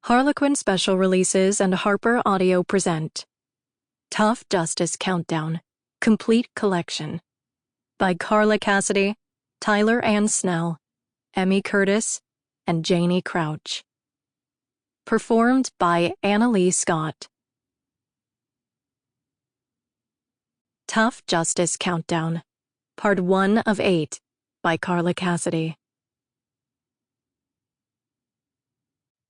Harlequin Special Releases and HarperAudio present Tough Justice Countdown, Complete Collection by Carla Cassidy, Tyler Ann Snell, Emmy Curtis, and Janie Crouch. Performed by Annalee Scott. Tough Justice Countdown, Part 1 of 8 by Carla Cassidy.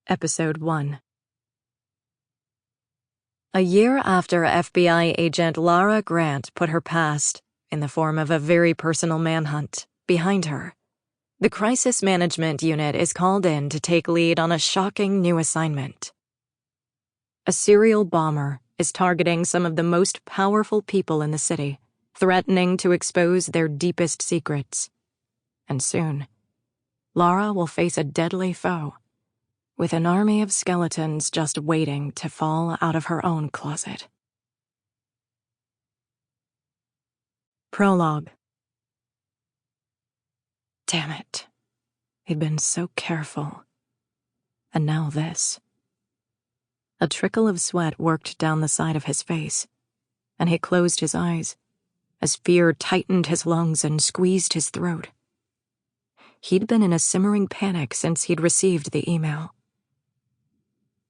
Episode 1. A year after FBI agent Lara Grant put her past, in the form of a very personal manhunt, behind her, the Crisis Management Unit is called in to take lead on a shocking new assignment. A serial bomber is targeting some of the most powerful people in the city, threatening to expose their deepest secrets. And soon, Lara will face a deadly foe, with an army of skeletons just waiting to fall out of her own closet. Prologue. Damn it. He'd been so careful. And now this. A trickle of sweat worked down the side of his face, and he closed his eyes as fear tightened his lungs and squeezed his throat. He'd been in a simmering panic since he'd received the email.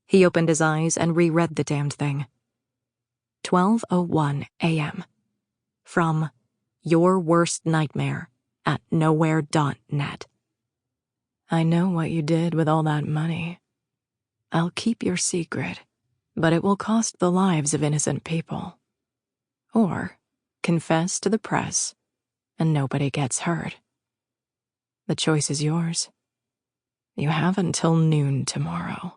He opened his eyes and reread the damned thing. 12:01 a.m. From Your Worst Nightmare at nowhere.net. I know what you did with all that money. I'll keep your secret, but it will cost the lives of innocent people. Or confess to the press, and nobody gets hurt. The choice is yours. You have until noon tomorrow.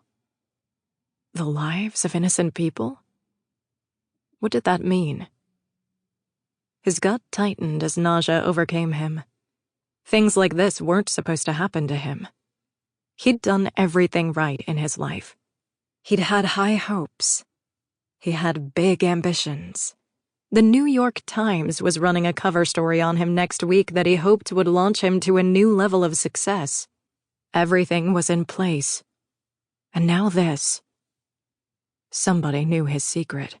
The lives of innocent people? What did that mean? His gut tightened as nausea overcame him. Things like this weren't supposed to happen to him. He'd done everything right in his life. He'd had high hopes. He had big ambitions. The New York Times was running a cover story on him next week that he hoped would launch him to a new level of success. Everything was in place. And now this. Somebody knew his secret.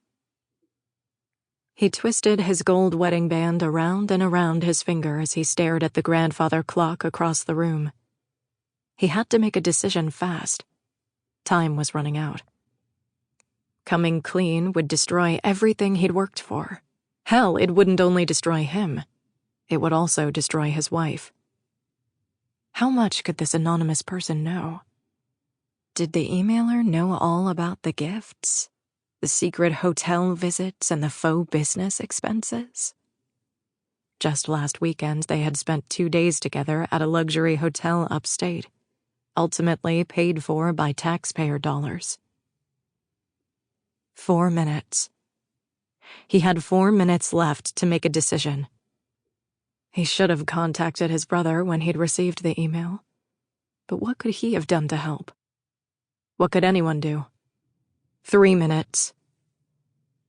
He twisted his gold wedding band around and around his finger as he stared at the grandfather clock across the room. He had to make a decision fast. Time was running out. Coming clean would destroy everything he'd worked for. Hell, it wouldn't only destroy him. It would also destroy his wife. How much could this anonymous person know? Did the emailer know all about the gifts, the secret hotel visits, and the faux business expenses? Just last weekend, they had spent 2 days together at a luxury hotel upstate, ultimately paid for by taxpayer dollars. 4 minutes. He had 4 minutes left to make a decision. He should have contacted his brother when he'd received the email. But what could he have done to help? What could anyone do? 3 minutes.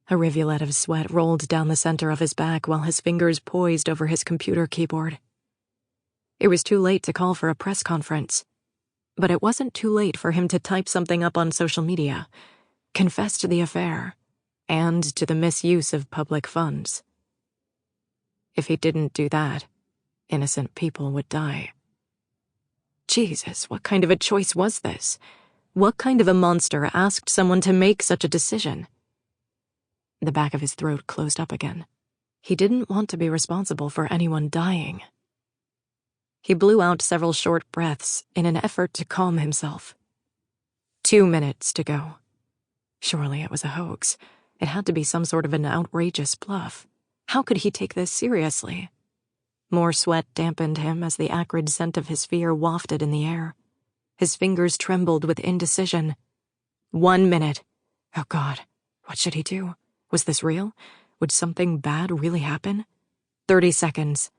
A rivulet of sweat rolled down the center of his back while his fingers poised over his computer keyboard. It was too late to call for a press conference, but it wasn't too late for him to type something up on social media, confess to the affair, and to the misuse of public funds. If he didn't do that, innocent people would die. Jesus, what kind of a choice was this? What kind of a monster asked someone to make such a decision? The back of his throat closed up again. He didn't want to be responsible for anyone dying. He blew out several short breaths in an effort to calm himself. 2 minutes to go. Surely it was a hoax. It had to be some sort of an outrageous bluff. How could he take this seriously? More sweat dampened him as the acrid scent of his fear wafted in the air. His fingers trembled with indecision. 1 minute. Oh God, what should he do? Was this real? Would something bad really happen? 30 seconds.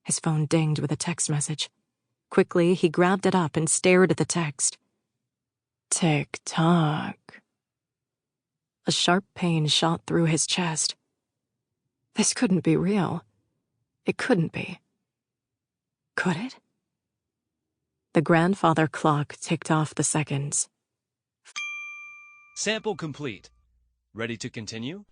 His phone dinged with a text message. Quickly, he grabbed it up and stared at the text. Tick-tock. A sharp pain shot through his chest. This couldn't be real. It couldn't be. Could it? The grandfather clock ticked off the seconds. Sample complete. Ready to continue?